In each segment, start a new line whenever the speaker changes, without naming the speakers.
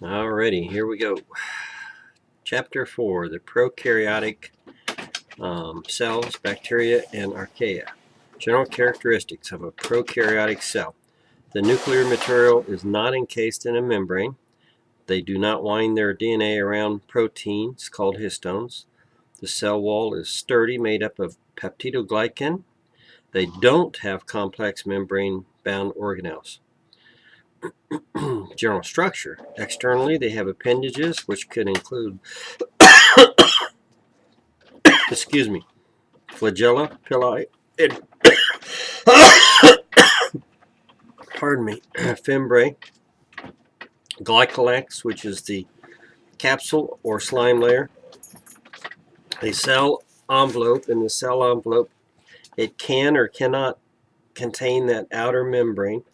Alrighty, here we go. Chapter 4, the prokaryotic cells, bacteria, and archaea. General characteristics of a prokaryotic cell. The nuclear material is not encased in a membrane. They do not wind their DNA around proteins called histones. The cell wall is sturdy, made up of peptidoglycan. They don't have complex membrane-bound organelles. General structure. Externally, they have appendages, which could include flagella, pili, and fimbriae, glycolax, which is the capsule or slime layer, a cell envelope. In the cell envelope, it can or cannot contain that outer membrane.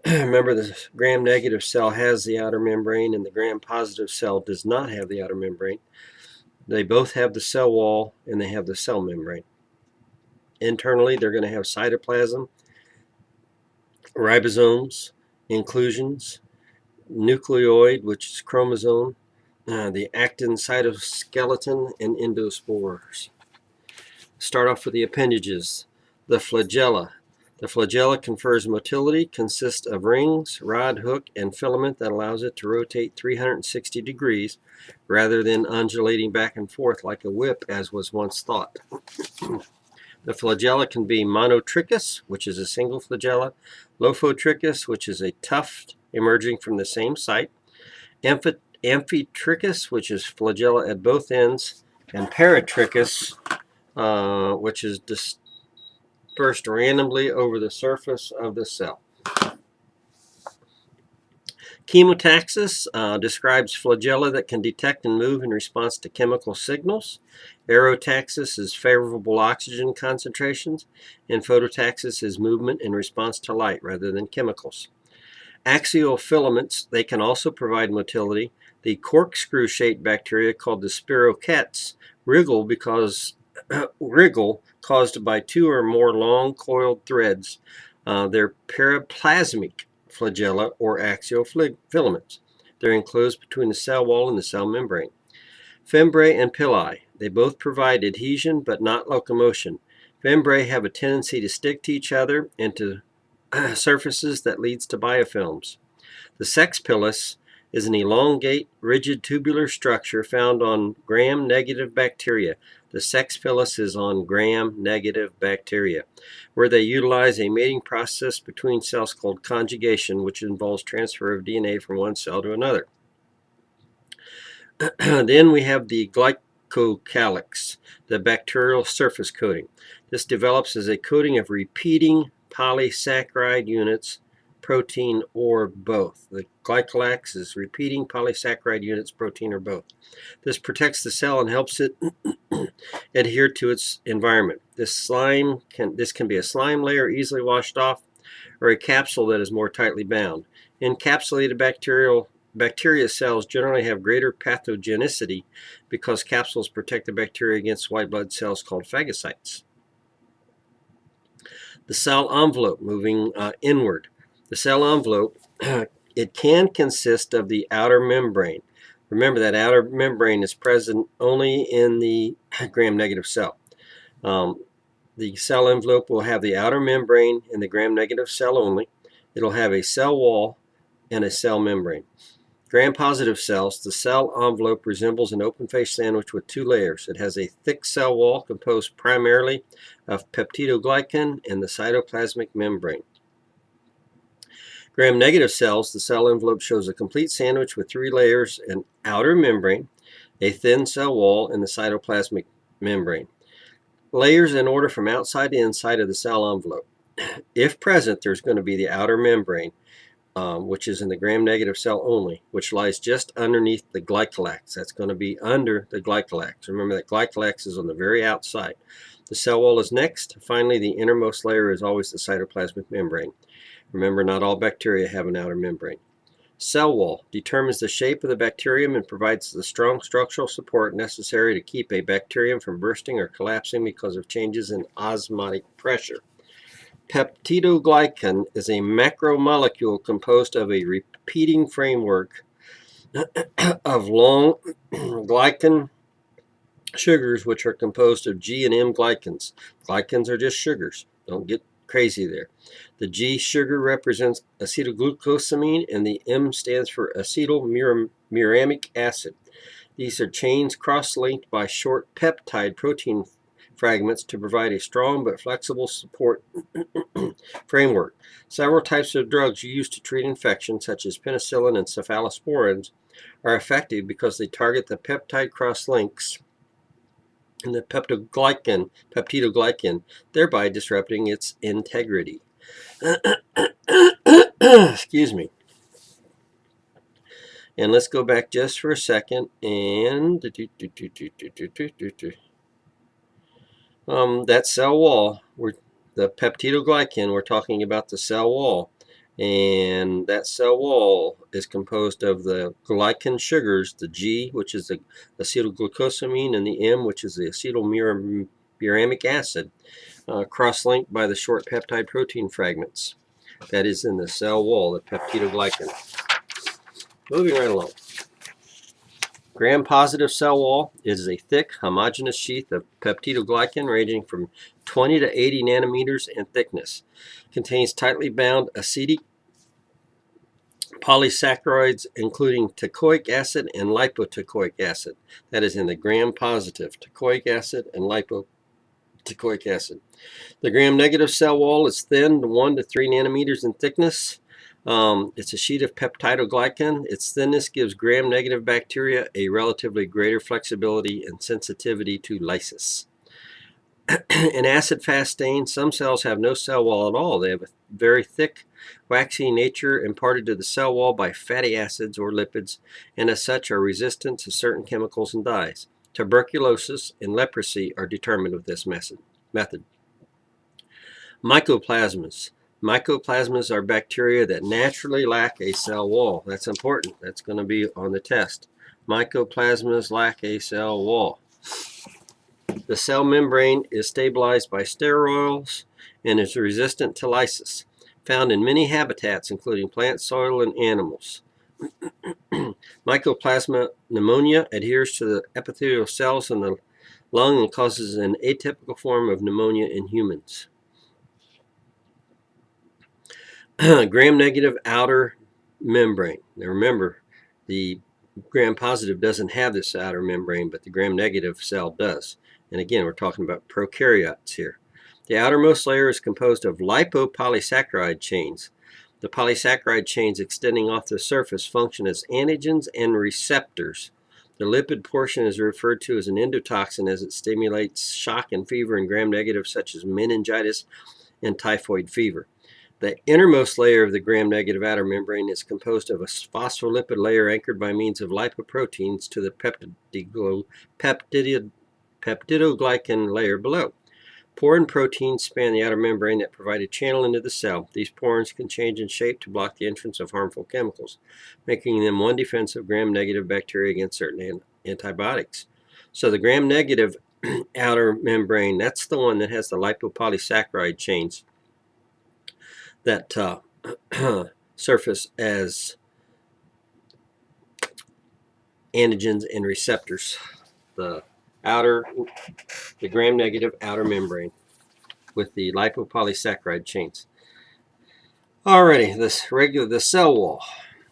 Remember, the gram-negative cell has the outer membrane, and the gram-positive cell does not have the outer membrane. They both have the cell wall, and they have the cell membrane. Internally, they're going to have cytoplasm, ribosomes, inclusions, nucleoid, which is chromosome, the actin cytoskeleton, and endospores. Start off with the appendages. The flagella. The flagella confers motility, consists of rings, rod, hook, and filament that allows it to rotate 360 degrees rather than undulating back and forth like a whip, as was once thought. The flagella can be monotrichous, which is a single flagella, lophotrichous, which is a tuft emerging from the same site, amphitrichous, which is flagella at both ends, and paratrichous, which is dispersed randomly over the surface of the cell. Chemotaxis describes flagella that can detect and move in response to chemical signals. Aerotaxis is favorable oxygen concentrations, and phototaxis is movement in response to light rather than chemicals. Axial filaments, they can also provide motility. The corkscrew-shaped bacteria called the spirochetes wriggle caused by two or more long coiled threads. They're periplasmic flagella or axial filaments. They're enclosed between the cell wall and the cell membrane. Fimbriae and pili, they both provide adhesion but not locomotion. Fimbriae have a tendency to stick to each other and to surfaces that leads to biofilms. The sex pilus is an elongate, rigid tubular structure found on gram-negative bacteria. The sex pilus is on gram-negative bacteria, where they utilize a mating process between cells called conjugation, which involves transfer of DNA from one cell to another. Then we have the glycocalyx, the bacterial surface coating. This develops as a coating of repeating polysaccharide units, protein, or both. The glycolax is repeating polysaccharide units, protein, or both. This protects the cell and helps it adhere to its environment. This can be a slime layer easily washed off, or a capsule that is more tightly bound. Encapsulated bacteria cells generally have greater pathogenicity because capsules protect the bacteria against white blood cells called phagocytes. The cell envelope, moving inward. The cell envelope, it can consist of the outer membrane. Remember that outer membrane is present only in the gram-negative cell. The cell envelope will have the outer membrane in the gram-negative cell only. It'll have a cell wall and a cell membrane. Gram-positive cells, the cell envelope resembles an open-faced sandwich with two layers. It has a thick cell wall composed primarily of peptidoglycan and the cytoplasmic membrane. Gram-negative cells, the cell envelope shows a complete sandwich with three layers: an outer membrane, a thin cell wall, and the cytoplasmic membrane. Layers in order from outside to inside of the cell envelope. If present, there's going to be the outer membrane, which is in the gram-negative cell only, which lies just underneath the glycolax. That's going to be under the glycolax. Remember that glycolax is on the very outside. The cell wall is next. Finally, the innermost layer is always the cytoplasmic membrane. Remember, not all bacteria have an outer membrane. Cell wall determines the shape of the bacterium and provides the strong structural support necessary to keep a bacterium from bursting or collapsing because of changes in osmotic pressure. peptidoglycan is a macromolecule composed of a repeating framework of long glycan sugars, which are composed of G and M glycans. Glycans are just sugars. Don't get crazy there. The G sugar represents acetylglucosamine, and the M stands for acetylmuramic acid. These are chains cross-linked by short peptide protein fragments to provide a strong but flexible support framework. Several types of drugs used to treat infections, such as penicillin and cephalosporins, are effective because they target the peptide cross-links in the peptidoglycan, thereby disrupting its integrity. Excuse me. And let's go back just for a second and that cell wall, the peptidoglycan, we're talking about the cell wall. And that cell wall is composed of the glycan sugars, the G, which is the acetylglucosamine, and the M, which is the acetylmuramic acid, cross-linked by the short peptide protein fragments. That is in the cell wall, the peptidoglycan. Moving right along. Gram-positive cell wall is a thick, homogeneous sheath of peptidoglycan ranging from 20 to 80 nanometers in thickness. Contains tightly bound acetic polysaccharides, including teichoic acid and lipoteichoic acid. That is in the gram-positive, teichoic acid and lipoteichoic acid. The gram-negative cell wall is thin, 1 to 3 nanometers in thickness. It's a sheet of peptidoglycan. Its thinness gives gram-negative bacteria a relatively greater flexibility and sensitivity to lysis. In acid-fast stains, some cells have no cell wall at all. They have a very thick, waxy nature imparted to the cell wall by fatty acids or lipids, and as such are resistant to certain chemicals and dyes. Tuberculosis and leprosy are determined with this method. Mycoplasmas. Mycoplasmas are bacteria that naturally lack a cell wall. That's important. That's going to be on the test. Mycoplasmas lack a cell wall. The cell membrane is stabilized by sterols and is resistant to lysis. Found in many habitats, including plants, soil, and animals. Mycoplasma pneumonia adheres to the epithelial cells in the lung and causes an atypical form of pneumonia in humans. Gram-negative outer membrane. Now remember, the gram-positive doesn't have this outer membrane, but the gram-negative cell does. And again, we're talking about prokaryotes here. The outermost layer is composed of lipopolysaccharide chains. The polysaccharide chains extending off the surface function as antigens and receptors. The lipid portion is referred to as an endotoxin as it stimulates shock and fever in gram-negative, such as meningitis and typhoid fever. The innermost layer of the gram-negative outer membrane is composed of a phospholipid layer anchored by means of lipoproteins to the peptidoglycan layer below. Porin proteins span the outer membrane that provide a channel into the cell. These porins can change in shape to block the entrance of harmful chemicals, making them one defense of gram-negative bacteria against certain antibiotics. So the gram-negative outer membrane, that's the one that has the lipopolysaccharide chains that surface as antigens and receptors. The gram-negative outer membrane with the lipopolysaccharide chains. Alrighty, the cell wall.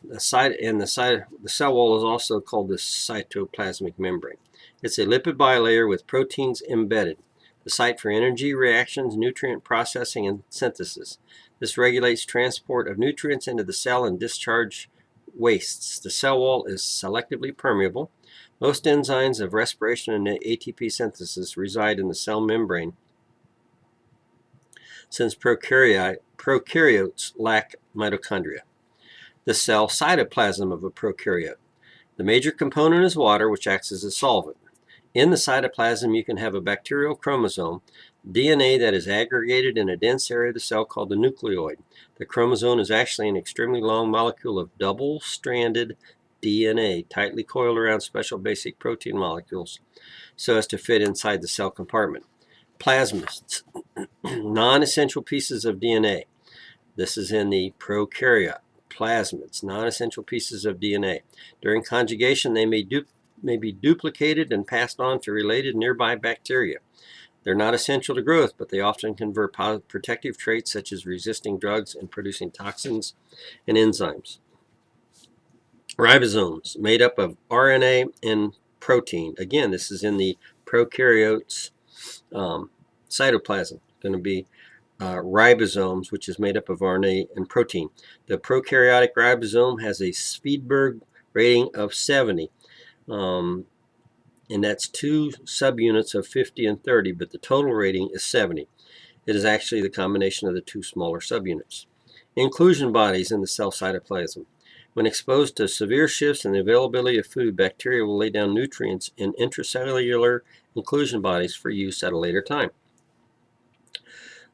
The cell wall is also called the cytoplasmic membrane. It's a lipid bilayer with proteins embedded. The site for energy reactions, nutrient processing, and synthesis. This regulates transport of nutrients into the cell and discharge wastes. The cell wall is selectively permeable. Most enzymes of respiration and ATP synthesis reside in the cell membrane, since prokaryotes lack mitochondria. The cell cytoplasm of a prokaryote. The major component is water, which acts as a solvent. In the cytoplasm, you can have a bacterial chromosome, DNA that is aggregated in a dense area of the cell called the nucleoid. The chromosome is actually an extremely long molecule of double-stranded DNA, tightly coiled around special basic protein molecules so as to fit inside the cell compartment. plasmids, non-essential pieces of DNA. This is in the prokaryote. Plasmids, non-essential pieces of DNA. During conjugation, they may be duplicated and passed on to related nearby bacteria. They're not essential to growth, but they often confer protective traits such as resisting drugs and producing toxins and enzymes. Ribosomes, made up of RNA and protein. Again, this is in the prokaryotes cytoplasm. Going to be ribosomes, which is made up of RNA and protein. The prokaryotic ribosome has a Svedberg rating of 70. And that's 2 subunits of 50 and 30, but the total rating is 70. It is actually the combination of the 2 smaller subunits. Inclusion bodies in the cell cytoplasm. When exposed to severe shifts in the availability of food, bacteria will lay down nutrients in intracellular inclusion bodies for use at a later time.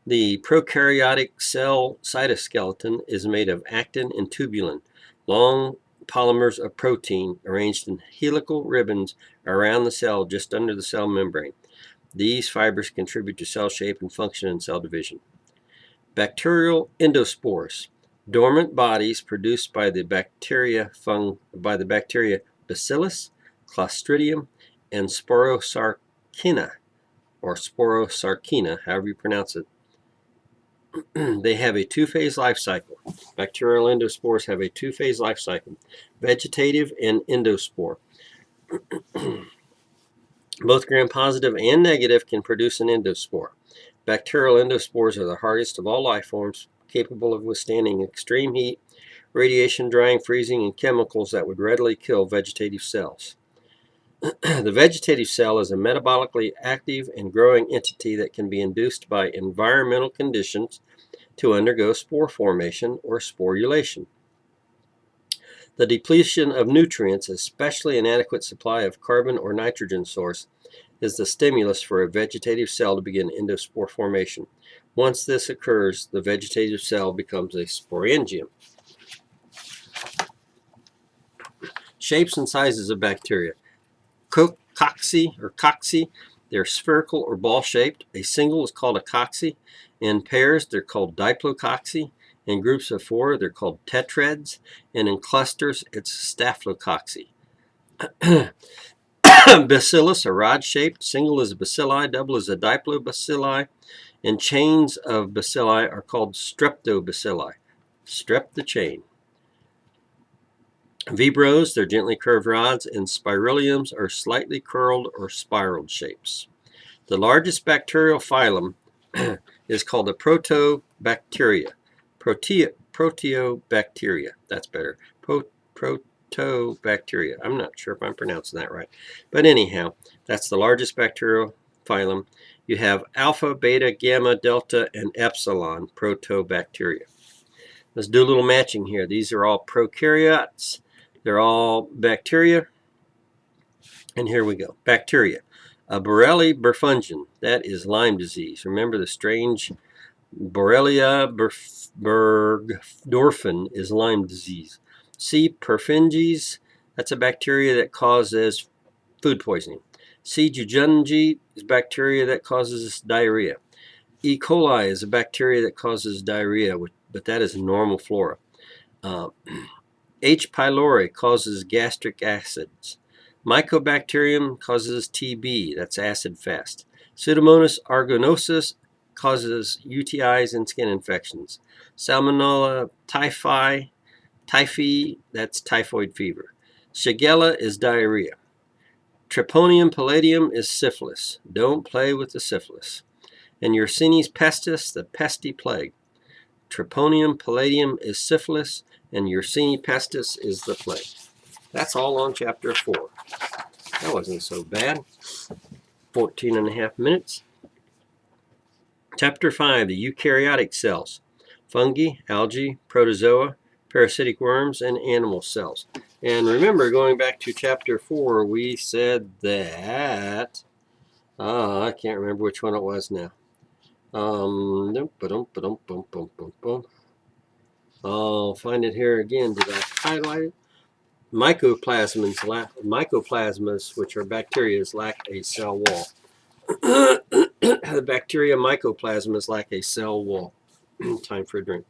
The prokaryotic cell cytoskeleton is made of actin and tubulin, long polymers of protein arranged in helical ribbons around the cell just under the cell membrane. These fibers contribute to cell shape and function in cell division. Bacterial endospores, dormant bodies produced by the bacteria Bacillus, Clostridium, and Sporosarcina, however you pronounce it. They have a 2-phase life cycle. Bacterial endospores have a 2-phase life cycle, vegetative and endospore. Both gram-positive and negative can produce an endospore. Bacterial endospores are the hardest of all life forms, capable of withstanding extreme heat, radiation, drying, freezing, and chemicals that would readily kill vegetative cells. The vegetative cell is a metabolically active and growing entity that can be induced by environmental conditions to undergo spore formation or sporulation. The depletion of nutrients, especially an inadequate supply of carbon or nitrogen source, is the stimulus for a vegetative cell to begin endospore formation. Once this occurs, the vegetative cell becomes a sporangium. Shapes and sizes of bacteria. Cocci, they're spherical or ball-shaped. A single is called a cocci. In pairs, they're called diplococci. In groups of 4, they're called tetrads. And in clusters, it's staphylococci. Bacillus, a rod-shaped. Single is a bacilli, double is a diplobacilli. And chains of bacilli are called streptobacilli. Strep the chain. Vibros, they're gently curved rods, and spirillums are slightly curled or spiraled shapes. The largest bacterial phylum is called the Protobacteria. Proteobacteria, that's better. Protobacteria. I'm not sure if I'm pronouncing that right. But anyhow, that's the largest bacterial phylum. You have alpha, beta, gamma, delta, and epsilon Protobacteria. Let's do a little matching here. These are all prokaryotes. They're all bacteria. And here we go. Bacteria. A Borrelia burgdorferi, that is Lyme disease. Remember the strange Borrelia burgdorferi is Lyme disease. C. perfringens, that's a bacteria that causes food poisoning. C. jejungi is bacteria that causes diarrhea. E. coli is a bacteria that causes diarrhea, but that is normal flora. H. pylori causes gastric acids. Mycobacterium causes TB, that's acid fast. Pseudomonas aeruginosus causes UTIs and skin infections. Salmonella typhi, that's typhoid fever. Shigella is diarrhea. Treponema pallidum is syphilis. Don't play with the syphilis. And Yersinia pestis, the pesty plague. Treponema pallidum is syphilis, and Yersinia pestis is the plague. That's all on chapter 4. That wasn't so bad. 14 and a half minutes. Chapter 5, the eukaryotic cells. Fungi, algae, protozoa, parasitic worms, and animal cells. And remember, going back to chapter 4, we said that... I can't remember which one it was now. I'll find it here again. Did I highlight it? Mycoplasmas, which are bacteria, lack a cell wall. The bacteria mycoplasma is like a cell wall. Time for a drink.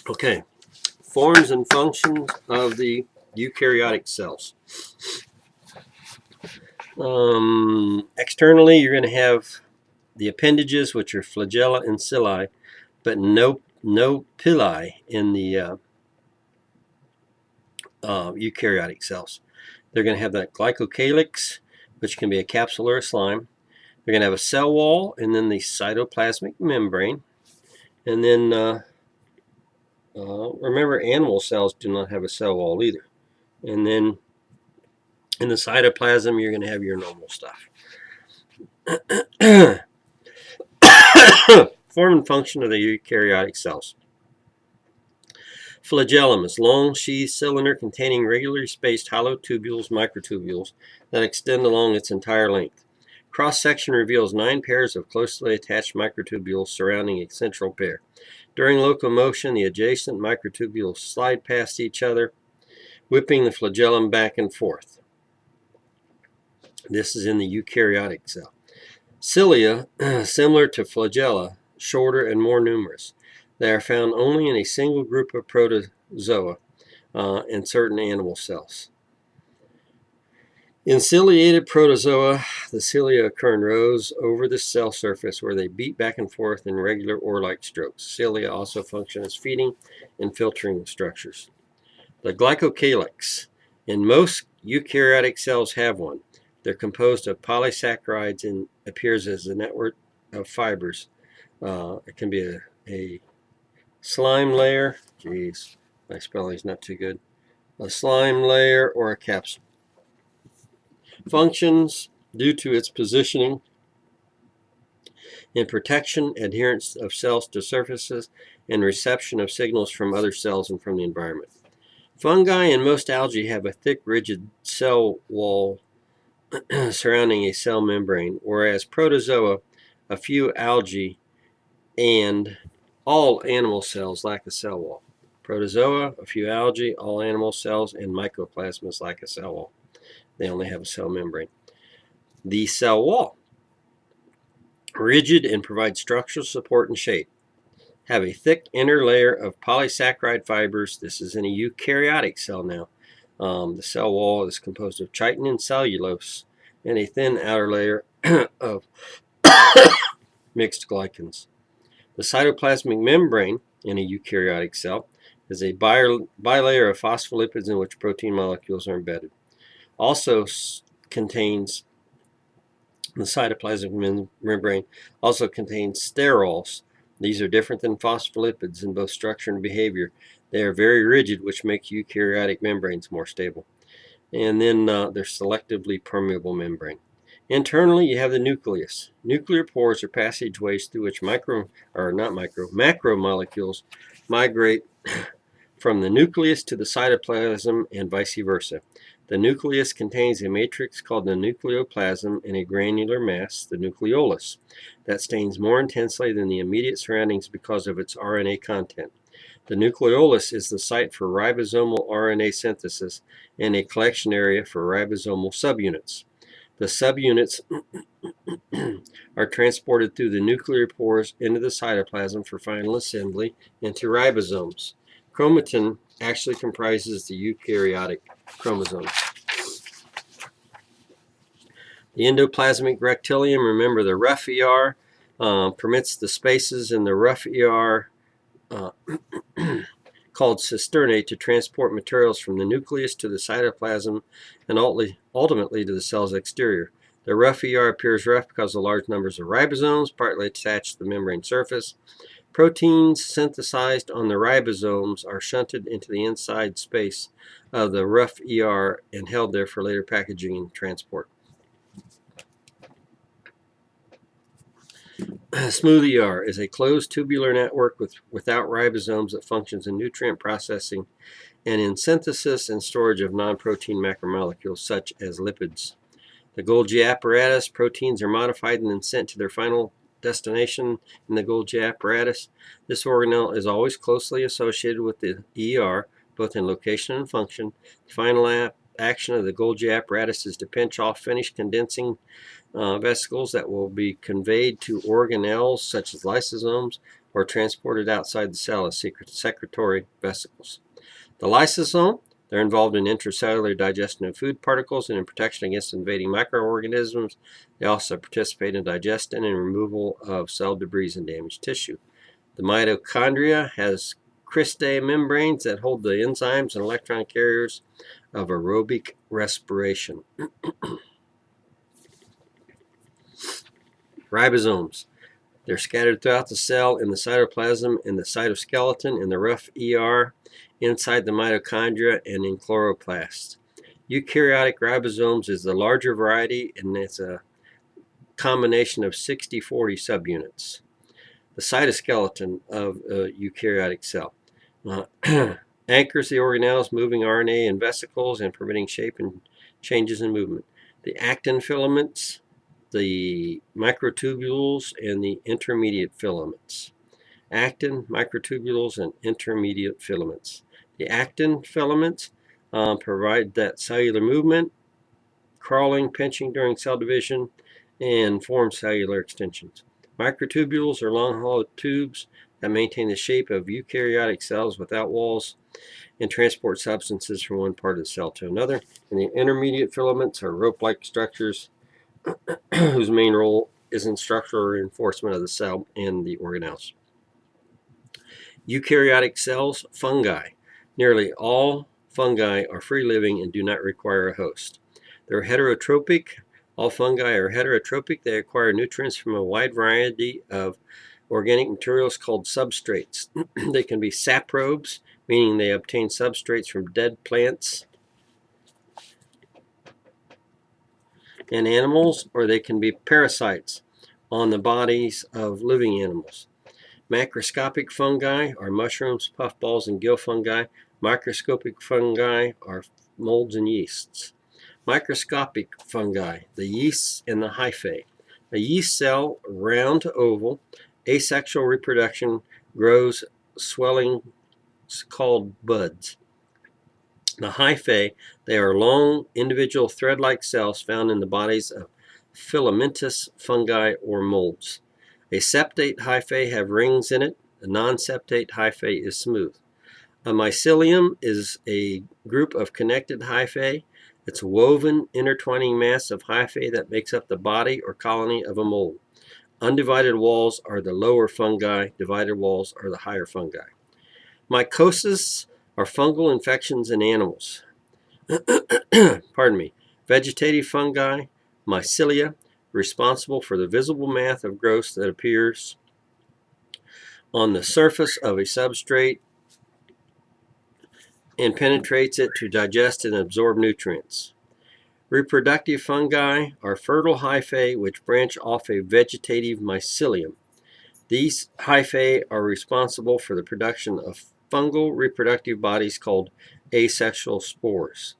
Okay, forms and functions of the eukaryotic cells. Externally, you're going to have the appendages, which are flagella and cilia, but no pili in the eukaryotic cells. They're going to have that glycocalyx, which can be a capsule or a slime. They're going to have a cell wall, and then the cytoplasmic membrane. And then remember, animal cells do not have a cell wall either. And then in the cytoplasm, you're going to have your normal stuff. Form and function of the eukaryotic cells. Flagellum is long sheath cylinder containing regularly spaced hollow tubules, microtubules, that extend along its entire length. Cross-section reveals 9 pairs of closely attached microtubules surrounding a central pair. During locomotion, the adjacent microtubules slide past each other, whipping the flagellum back and forth. This is in the eukaryotic cell. Cilia, similar to flagella, shorter and more numerous. They are found only in a single group of protozoa in certain animal cells. In ciliated protozoa, the cilia occur in rows over the cell surface where they beat back and forth in regular oar-like strokes. Cilia also function as feeding and filtering structures. The glycocalyx. In most eukaryotic cells have one. They're composed of polysaccharides and appears as a network of fibers. It can be a slime layer. Geez, my spelling's not too good. A slime layer or a capsule. Functions due to its positioning in protection, adherence of cells to surfaces, and reception of signals from other cells and from the environment. Fungi and most algae have a thick, rigid cell wall surrounding a cell membrane, whereas protozoa, a few algae, and all animal cells lack a cell wall. Protozoa, a few algae, all animal cells, and mycoplasmas lack a cell wall. They only have a cell membrane. The cell wall, rigid and provides structural support and shape, have a thick inner layer of polysaccharide fibers. This is in a eukaryotic cell now. The cell wall is composed of chitin and cellulose and a thin outer layer of mixed glycans. The cytoplasmic membrane in a eukaryotic cell is a bilayer of phospholipids in which protein molecules are embedded. Also contains the cytoplasmic membrane also contains sterols. These are different than phospholipids in both structure and behavior. They are very rigid, which make eukaryotic membranes more stable. And then they're selectively permeable membrane. Internally, you have the nucleus. Nuclear pores are passageways through which macromolecules migrate from the nucleus to the cytoplasm and vice versa. The nucleus contains a matrix called the nucleoplasm and a granular mass, the nucleolus, that stains more intensely than the immediate surroundings because of its RNA content. The nucleolus is the site for ribosomal RNA synthesis and a collection area for ribosomal subunits. The subunits are transported through the nuclear pores into the cytoplasm for final assembly into ribosomes. Chromatin actually comprises the eukaryotic chromosomes. The endoplasmic rectilium, remember the rough ER, permits the spaces in the rough ER called cisternae to transport materials from the nucleus to the cytoplasm and ultimately to the cell's exterior. The rough ER appears rough because of large numbers of ribosomes partly attached to the membrane surface. Proteins synthesized on the ribosomes are shunted into the inside space of the rough ER and held there for later packaging and transport. Smooth ER is a closed tubular network without ribosomes that functions in nutrient processing and in synthesis and storage of non-protein macromolecules such as lipids. The Golgi apparatus, proteins are modified and then sent to their final destination in the Golgi apparatus. This organelle is always closely associated with the ER, both in location and function. The final action of the Golgi apparatus is to pinch off finished condensing vesicles that will be conveyed to organelles such as lysosomes or transported outside the cell as secretory vesicles. The lysosome, they're involved in intracellular digestion of food particles and in protection against invading microorganisms. They also participate in digestion and removal of cell debris and damaged tissue. The mitochondria has cristae membranes that hold the enzymes and electron carriers of aerobic respiration. Ribosomes. They're scattered throughout the cell, in the cytoplasm, in the cytoskeleton, in the rough ER, inside the mitochondria, and in chloroplasts. Eukaryotic ribosomes is the larger variety, and it's a combination of 60-40 subunits. The cytoskeleton of a eukaryotic cell anchors the organelles, moving RNA in vesicles and permitting shape and changes in movement. The actin filaments, the microtubules, and the intermediate filaments. Actin, microtubules, and intermediate filaments. The actin filaments provide that cellular movement, crawling, pinching during cell division, and form cellular extensions. Microtubules are long hollow tubes that maintain the shape of eukaryotic cells without walls and transport substances from one part of the cell to another. And the intermediate filaments are rope-like structures whose main role is in structural reinforcement of the cell and the organelles. Eukaryotic cells, fungi. Nearly all fungi are free-living and do not require a host. They're heterotrophic. All fungi are heterotrophic. They acquire nutrients from a wide variety of organic materials called substrates. They can be saprobes, meaning they obtain substrates from dead plants and animals, or they can be parasites on the bodies of living animals. Macroscopic fungi are mushrooms, puffballs, and gill fungi. Microscopic fungi are molds and yeasts. Microscopic fungi, the yeasts and the hyphae. A yeast cell, round to oval, asexual reproduction, grows swelling called buds. The hyphae, they are long, individual thread-like cells found in the bodies of filamentous fungi or molds. A septate hyphae have rings in it. A non-septate hyphae is smooth. A mycelium is a group of connected hyphae. It's a woven, intertwining mass of hyphae that makes up the body or colony of a mold. Undivided walls are the lower fungi. Divided walls are the higher fungi. Mycosis are fungal infections in animals. Pardon me. Vegetative fungi, mycelia, responsible for the visible mass of growth that appears on the surface of a substrate and penetrates it to digest and absorb nutrients. Reproductive fungi are fertile hyphae which branch off a vegetative mycelium. These hyphae are responsible for the production of fungal reproductive bodies called asexual spores.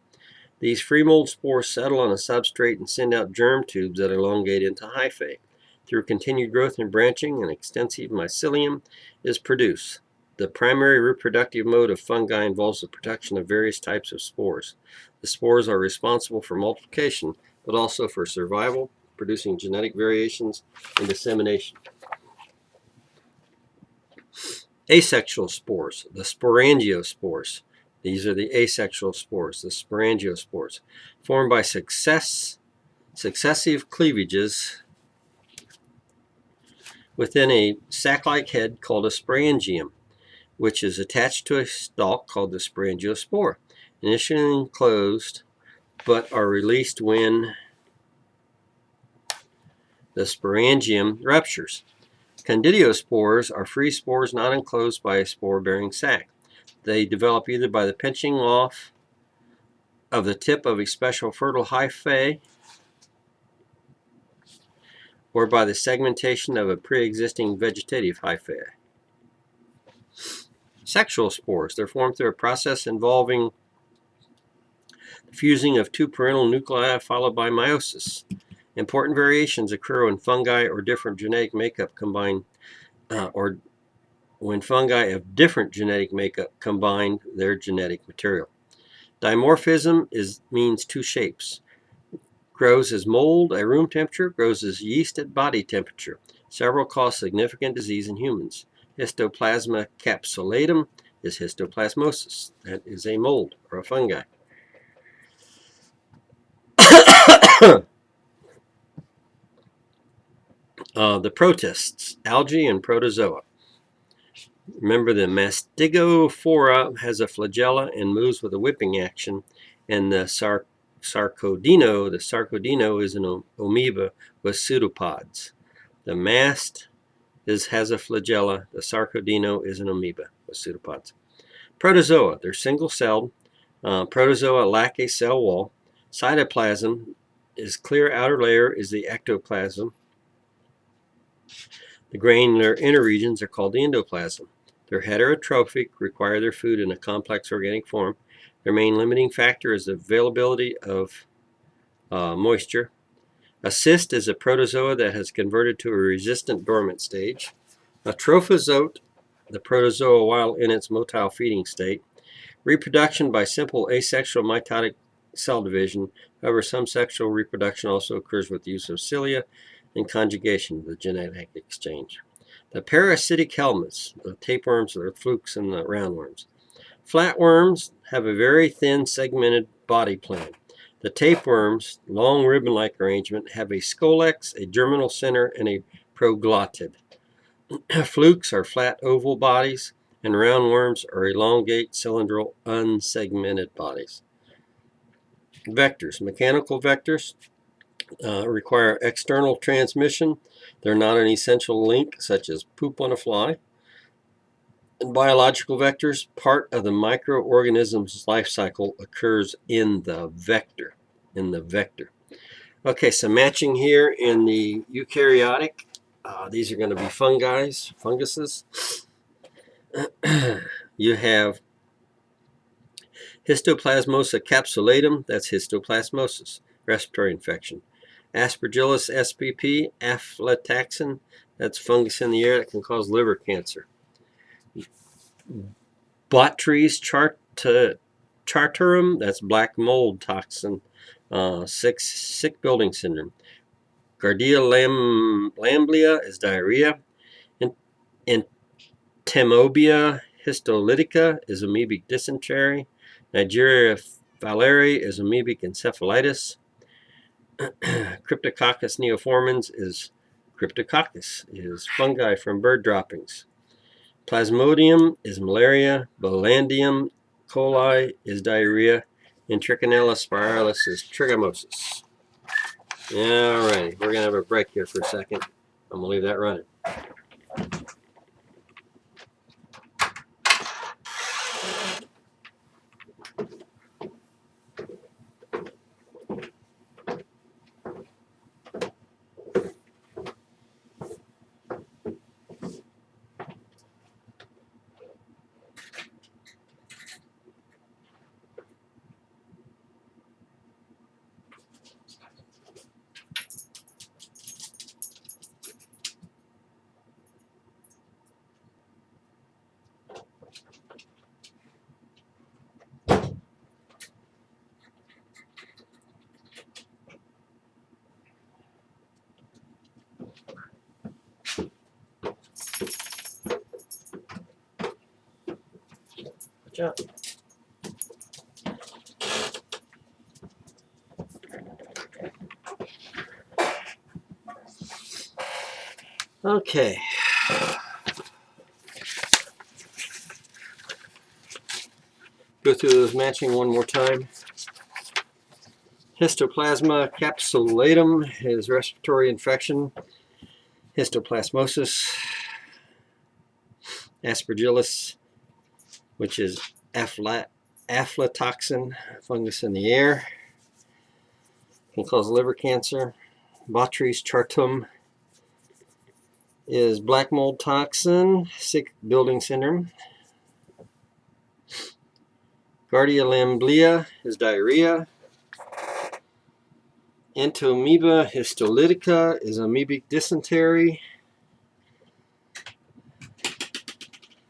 These free mold spores settle on a substrate and send out germ tubes that elongate into hyphae. Through continued growth and branching, an extensive mycelium is produced. The primary reproductive mode of fungi involves the production of various types of spores. The spores are responsible for multiplication, but also for survival, producing genetic variations and dissemination. Asexual spores, the sporangiospores. These are the asexual spores, the sporangiospores, formed by successive cleavages within a sac-like head called a sporangium, which is attached to a stalk called the sporangiospore, initially enclosed, but are released when the sporangium ruptures. Candidiospores are free spores not enclosed by a spore-bearing sac. They develop either by the pinching off of the tip of a special fertile hyphae or by the segmentation of a pre-existing vegetative hyphae. Sexual spores, they're formed through a process involving the fusing of two parental nuclei followed by meiosis. Important variations occur when fungi or different genetic makeup combine, or when fungi of different genetic makeup combine their genetic material. Dimorphism means two shapes. Grows as mold at room temperature, grows as yeast at body temperature. Several cause significant disease in humans. Histoplasma capsulatum is histoplasmosis. That is a mold or a fungi. The protists, algae and protozoa. Remember, the mastigophora has a flagella and moves with a whipping action, and the sarcodino is an amoeba with pseudopods. The mast has a flagella. The sarcodino is an amoeba with pseudopods. Protozoa, they're single-celled. Protozoa lack a cell wall. Cytoplasm is clear outer layer is the ectoplasm. The granular inner regions are called the endoplasm. They're heterotrophic, require their food in a complex organic form. Their main limiting factor is the availability of moisture. A cyst is a protozoa that has converted to a resistant dormant stage. A trophozote, the protozoa while in its motile feeding state. Reproduction by simple asexual mitotic cell division. However, some sexual reproduction also occurs with the use of cilia and conjugation, the genetic exchange. The parasitic helminths, the tapeworms, the flukes, and the roundworms. Flatworms have a very thin segmented body plan. The tapeworms, long ribbon-like arrangement, have a scolex, a germinal center, and a proglottid. Flukes are flat oval bodies, and roundworms are elongate, cylindrical, unsegmented bodies. Vectors. Mechanical vectors require external transmission. They're not an essential link, such as poop on a fly. And biological vectors, part of the microorganism's life cycle occurs in the vector. Okay, so matching here in the eukaryotic, these are going to be funguses. You have Histoplasmosa capsulatum, that's histoplasmosis, respiratory infection. Aspergillus spp, aflatoxin, that's fungus in the air that can cause liver cancer. Botrys chartarum, that's black mold toxin, sick building syndrome. Giardia lamblia is diarrhea. Entomobia histolytica is amoebic dysentery. Neisseria fowleri is amoebic encephalitis. Cryptococcus neoformans is fungi from bird droppings. Plasmodium is malaria. Balandium coli is diarrhea. And Trichinella spiralis is trichomosis. Alrighty, we're going to have a break here for a second. I'm going to leave that running. Good job. Okay. Go through those matching one more time. Histoplasma capsulatum is respiratory infection. Histoplasmosis. Aspergillus, which is aflatoxin, fungus in the air, can cause liver cancer. Botrys chartarum is black mold toxin, sick building syndrome. Giardia lamblia is diarrhea. Entomoeba histolytica is amoebic dysentery.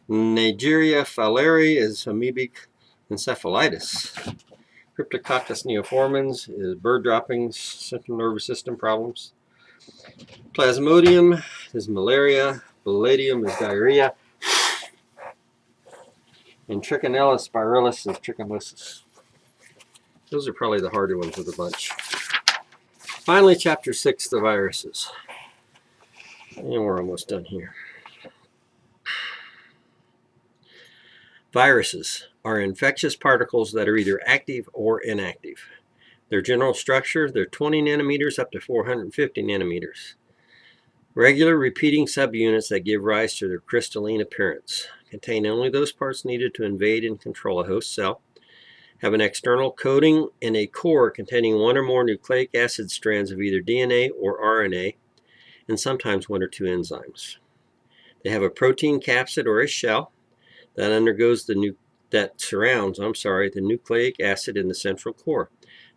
Neisseria fowleri is amoebic encephalitis. Cryptococcus neoformans is bird droppings, central nervous system problems. Plasmodium is malaria. Palladium is diarrhea. And Trichinella spiralis is trichomoniasis. Those are probably the harder ones of the bunch. Finally, chapter 6, the viruses. And we're almost done here. Viruses are infectious particles that are either active or inactive. Their general structure, they're 20 nanometers up to 450 nanometers. Regular repeating subunits that give rise to their crystalline appearance. Contain only those parts needed to invade and control a host cell. Have an external coating and a core containing one or more nucleic acid strands of either DNA or RNA, and sometimes one or two enzymes. They have a protein capsid or a shell that undergoes that surrounds the nucleic acid in the central core.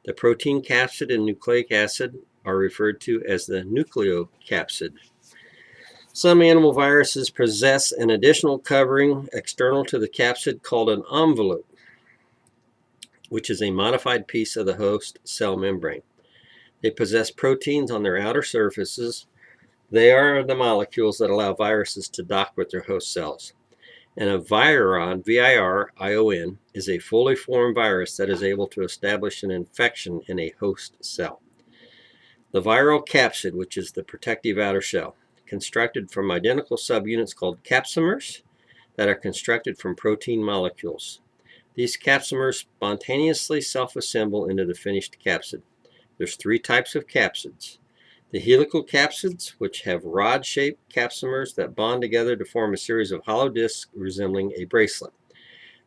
The protein capsid and nucleic acid are referred to as the nucleocapsid. Some animal viruses possess an additional covering external to the capsid called an envelope, which is a modified piece of the host cell membrane. They possess proteins on their outer surfaces. They are the molecules that allow viruses to dock with their host cells. And a virion, V-I-R-I-O-N, is a fully formed virus that is able to establish an infection in a host cell. The viral capsid, which is the protective outer shell, constructed from identical subunits called capsimers that are constructed from protein molecules. These capsimers spontaneously self-assemble into the finished capsid. There's 3 types of capsids. The helical capsids, which have rod-shaped capsimers that bond together to form a series of hollow discs resembling a bracelet.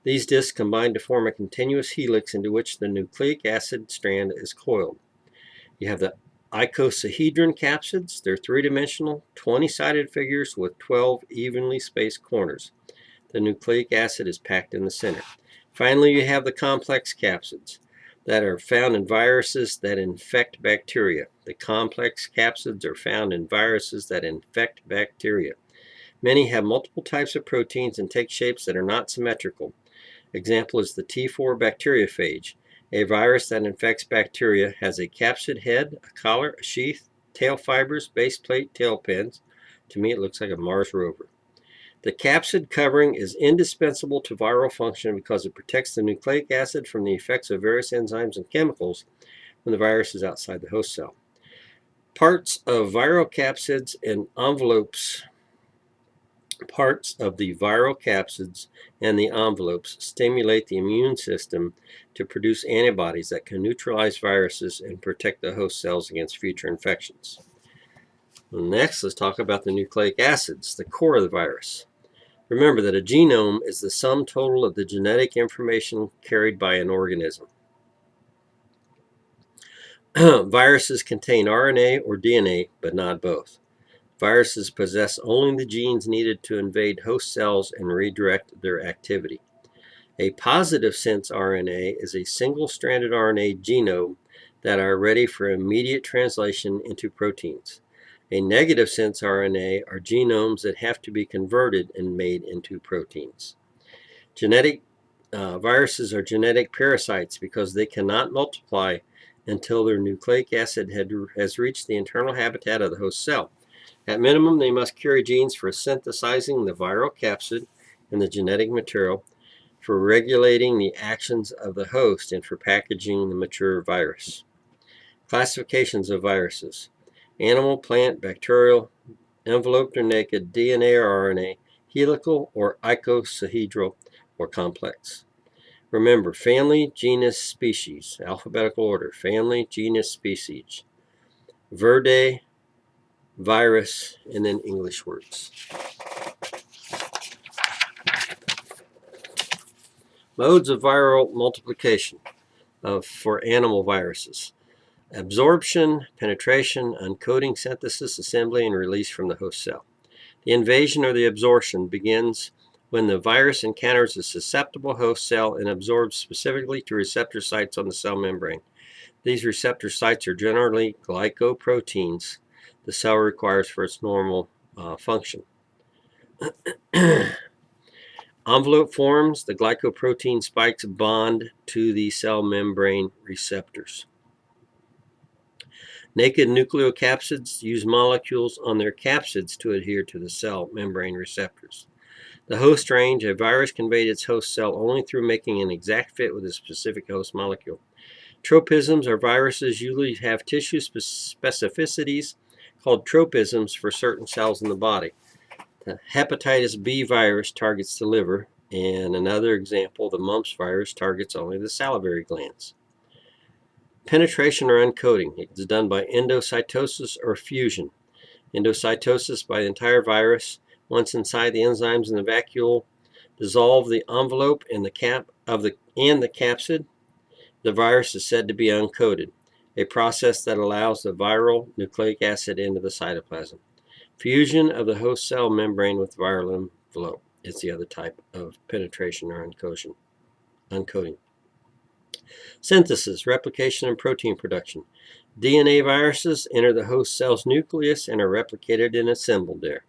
These discs combine to form a continuous helix into which the nucleic acid strand is coiled. You have the icosahedron capsids. They're 3-dimensional, 20-sided figures with 12 evenly spaced corners. The nucleic acid is packed in the center. Finally, you have the complex capsids that are found in viruses that infect bacteria. The complex capsids are found in viruses that infect bacteria. Many have multiple types of proteins and take shapes that are not symmetrical. Example is the T4 bacteriophage. A virus that infects bacteria has a capsid head, a collar, a sheath, tail fibers, base plate, tail pins. To me, it looks like a Mars rover. The capsid covering is indispensable to viral function because it protects the nucleic acid from the effects of various enzymes and chemicals when the virus is outside the host cell. Parts of viral capsids and envelopes Parts of the viral capsids and the envelopes stimulate the immune system to produce antibodies that can neutralize viruses and protect the host cells against future infections. Next, let's talk about the nucleic acids, the core of the virus. Remember that a genome is the sum total of the genetic information carried by an organism. Viruses contain RNA or DNA, but not both. Viruses possess only the genes needed to invade host cells and redirect their activity. A positive sense RNA is a single-stranded RNA genome that are ready for immediate translation into proteins. A negative sense RNA are genomes that have to be converted and made into proteins. Viruses are genetic parasites because they cannot multiply until their nucleic acid has reached the internal habitat of the host cell. At minimum, they must carry genes for synthesizing the viral capsid and the genetic material, for regulating the actions of the host, and for packaging the mature virus. Classifications of viruses: animal, plant, bacterial, enveloped or naked, DNA or RNA, helical or icosahedral, or complex. Remember, family, genus, species, alphabetical order, family, genus, species, Verde, virus, and then English words. Modes of viral multiplication for animal viruses: absorption, penetration, uncoating, synthesis, assembly, and release from the host cell. The invasion or the absorption begins when the virus encounters a susceptible host cell and absorbs specifically to receptor sites on the cell membrane. These receptor sites are generally glycoproteins the cell requires for its normal function. Envelope forms, the glycoprotein spikes bond to the cell membrane receptors. Naked nucleocapsids use molecules on their capsids to adhere to the cell membrane receptors. The host range, a virus conveyed its host cell only through making an exact fit with a specific host molecule. Tropisms are viruses usually have tissue specificities called tropisms for certain cells in the body. The hepatitis B virus targets the liver, and another example, the mumps virus targets only the salivary glands. Penetration or uncoating is done by endocytosis or fusion. Endocytosis by the entire virus. Once inside, the enzymes in the vacuole dissolve the envelope and the capsid. The virus is said to be uncoated, a process that allows the viral nucleic acid into the cytoplasm. Fusion of the host cell membrane with viral envelope is the other type of penetration or uncoating. Synthesis, replication, and protein production. DNA viruses enter the host cell's nucleus and are replicated and assembled there.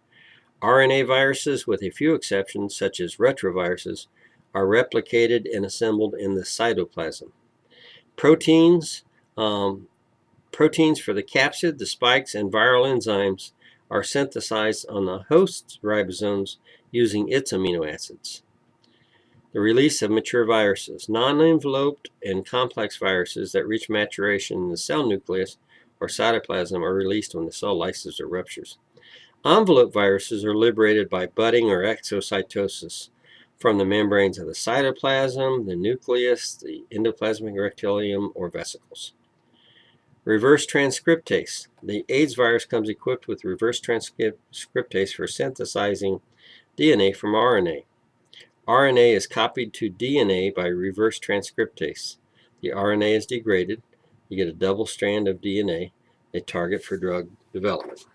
RNA viruses, with a few exceptions, such as retroviruses, are replicated and assembled in the cytoplasm. Proteins for the capsid, the spikes, and viral enzymes are synthesized on the host's ribosomes using its amino acids. The release of mature viruses. Non-enveloped and complex viruses that reach maturation in the cell nucleus or cytoplasm are released when the cell lyses or ruptures. Envelope viruses are liberated by budding or exocytosis from the membranes of the cytoplasm, the nucleus, the endoplasmic reticulum, or vesicles. Reverse transcriptase. The AIDS virus comes equipped with reverse transcriptase for synthesizing DNA from RNA. RNA is copied to DNA by reverse transcriptase. The RNA is degraded. You get a double strand of DNA, a target for drug development.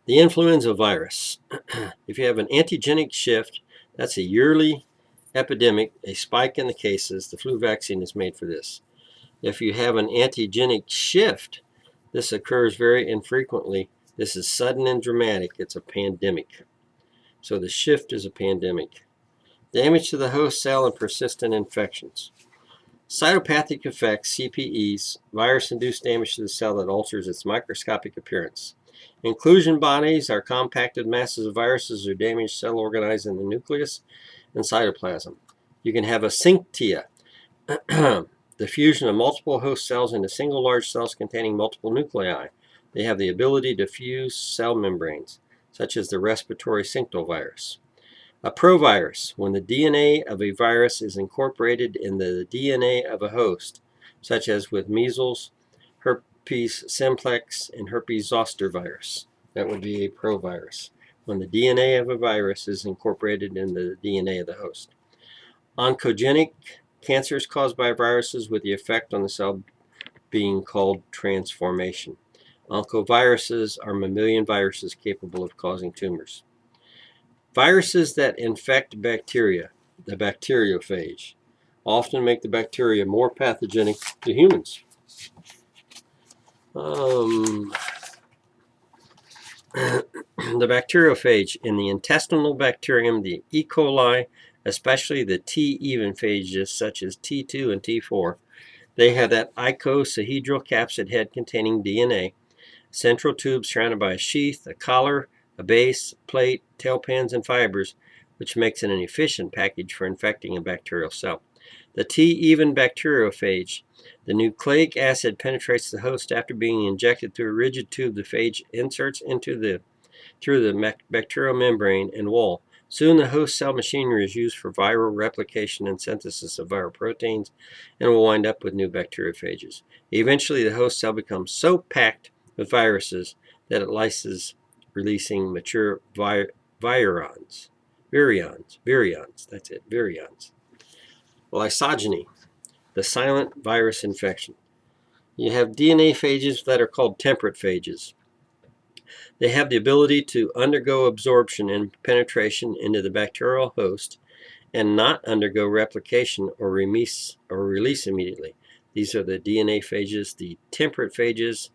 The influenza virus. If you have an antigenic shift, that's a yearly epidemic, a spike in the cases. The flu vaccine is made for this. If you have an antigenic shift, this occurs very infrequently. This is sudden and dramatic. It's a pandemic. So the shift is a pandemic. Damage to the host cell and persistent infections. Cytopathic effects, CPEs, virus-induced damage to the cell that alters its microscopic appearance. Inclusion bodies are compacted masses of viruses or damaged cell organized in the nucleus and cytoplasm. You can have a synctia, the fusion of multiple host cells into single large cells containing multiple nuclei. They have the ability to fuse cell membranes, such as the respiratory syncytial virus. A provirus, when the DNA of a virus is incorporated in the DNA of a host, such as with measles, herpes simplex, and herpes zoster virus. That would be a provirus, when the DNA of a virus is incorporated in the DNA of the host. Oncogenic cancers caused by viruses with the effect on the cell being called transformation. Oncoviruses are mammalian viruses capable of causing tumors. Viruses that infect bacteria, the bacteriophage, often make the bacteria more pathogenic to humans. The bacteriophage in the intestinal bacterium, the E. coli, especially the T-even phages such as T2 and T4, they have that icosahedral capsid head containing DNA, central tube surrounded by a sheath, a collar, a base, plate, tailpins, and fibers, which makes it an efficient package for infecting a bacterial cell. The T-even bacteriophage, the nucleic acid penetrates the host after being injected through a rigid tube the phage inserts through the bacterial membrane and wall. Soon the host cell machinery is used for viral replication and synthesis of viral proteins and will wind up with new bacteriophages. Eventually the host cell becomes so packed with viruses that it lyses, releasing mature virions. That's it, virions. Lysogeny, the silent virus infection. You have DNA phages that are called temperate phages. They have the ability to undergo absorption and penetration into the bacterial host and not undergo replication or release immediately. These are the DNA phages, the temperate phages,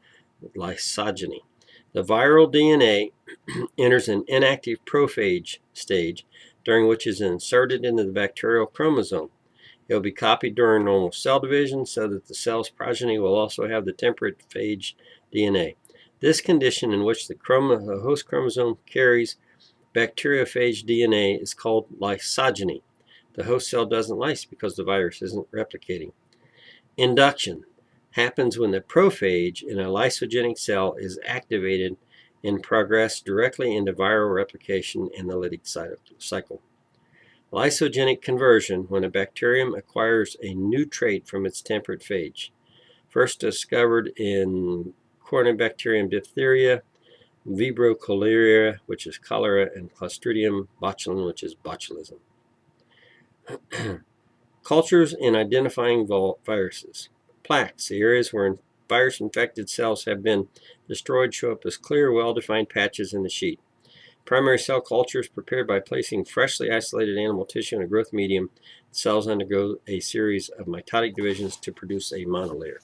lysogeny. The viral DNA enters an inactive prophage stage, during which it is inserted into the bacterial chromosome. It will be copied during normal cell division so that the cell's progeny will also have the temperate phage DNA. This condition, in which the host chromosome carries bacteriophage DNA, is called lysogeny. The host cell doesn't lyse because the virus isn't replicating. Induction happens when the prophage in a lysogenic cell is activated and progress directly into viral replication in the lytic cycle. Lysogenic conversion, when a bacterium acquires a new trait from its temperate phage. First discovered in Corynebacterium diphtheria, Vibrio cholerae, which is cholera, and Clostridium botulinum, which is botulism. Cultures in identifying viruses. Plaques, the areas where virus-infected cells have been destroyed, show up as clear, well-defined patches in the sheet. Primary cell cultures prepared by placing freshly isolated animal tissue in a growth medium. The cells undergo a series of mitotic divisions to produce a monolayer.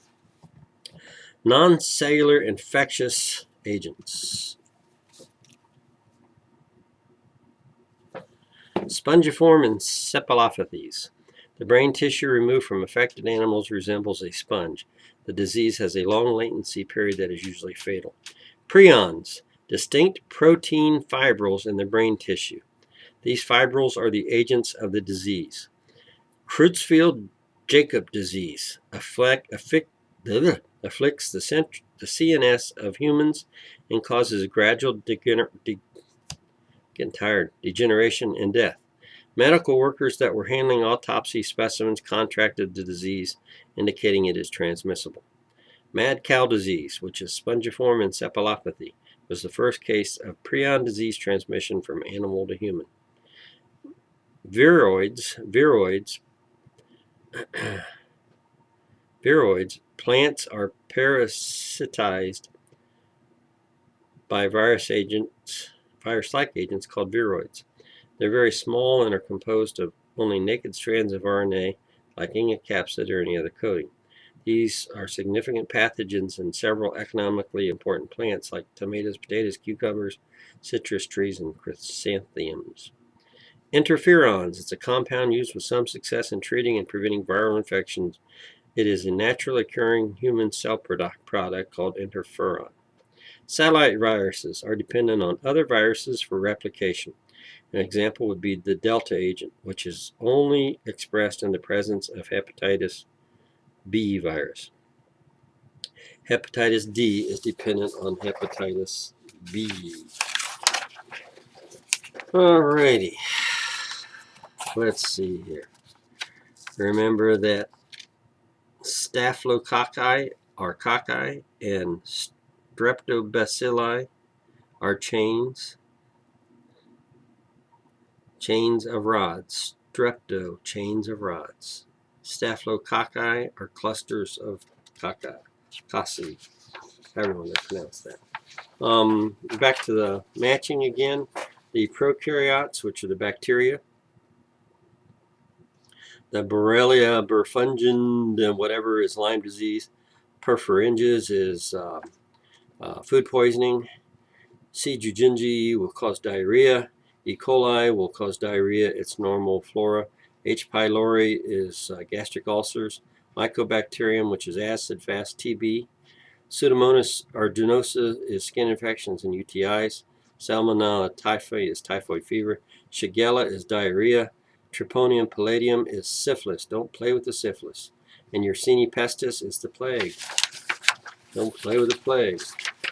Non-cellular infectious agents. Spongiform encephalopathies. The brain tissue removed from affected animals resembles a sponge. The disease has a long latency period that is usually fatal. Prions, distinct protein fibrils in the brain tissue. These fibrils are the agents of the disease. Creutzfeldt-Jakob disease afflicts the CNS of humans and causes gradual degeneration and death. Medical workers that were handling autopsy specimens contracted the disease, indicating it is transmissible. Mad cow disease, which is spongiform encephalopathy, was the first case of prion disease transmission from animal to human. Viroids, plants are parasitized by virus-like agents called viroids. They're very small and are composed of only naked strands of RNA, lacking a capsid or any other coating. These are significant pathogens in several economically important plants like tomatoes, potatoes, cucumbers, citrus trees, and chrysanthemums. Interferons. It's a compound used with some success in treating and preventing viral infections. It is a naturally occurring human cell product called interferon. Satellite viruses are dependent on other viruses for replication. An example would be the delta agent, which is only expressed in the presence of hepatitis B virus. Hepatitis D is dependent on hepatitis B. Alrighty. Let's see here. Remember that Staphylococci are cocci and streptobacilli are chains of rods. Strepto, chains of rods. Staphylococci are clusters of cocci. However you want to pronounce that. Back to the matching again. The prokaryotes, which are the bacteria. The Borrelia burgdorferi, whatever, is Lyme disease. Perfringens is food poisoning. C. jejungi will cause diarrhea. E. coli will cause diarrhea. It's normal flora. H. pylori is gastric ulcers. Mycobacterium, which is acid-fast TB. Pseudomonas aeruginosa is skin infections and UTIs. Salmonella typhi is typhoid fever. Shigella is diarrhea. Treponema pallidum is syphilis. Don't play with the syphilis. And Yersinia pestis is the plague. Don't play with the plague.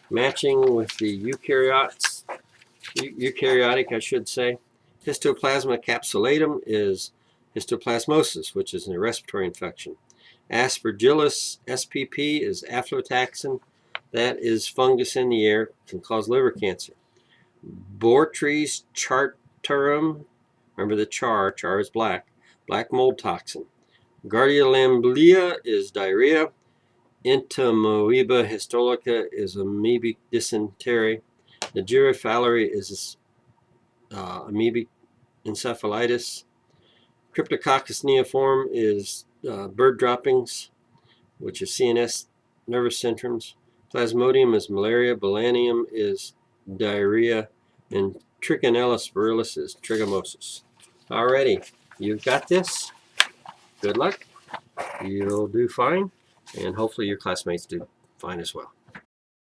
Matching with the eukaryotic, I should say. Histoplasma capsulatum is histoplasmosis, which is a respiratory infection. Aspergillus spp is aflatoxin. That is fungus in the air, can cause liver cancer. Bortries chartarum, remember the char is black mold toxin. Gardiolamblia is diarrhea. Entamoeba histolica is amoebic dysentery. Negeria fowleri is amoebic encephalitis. Cryptococcus neoform is bird droppings, which is CNS nervous syndromes. Plasmodium is malaria, Balanium is diarrhea, and Trichinella spiralis is trichomosis. Alrighty, you've got this. Good luck. You'll do fine, and hopefully your classmates do fine as well.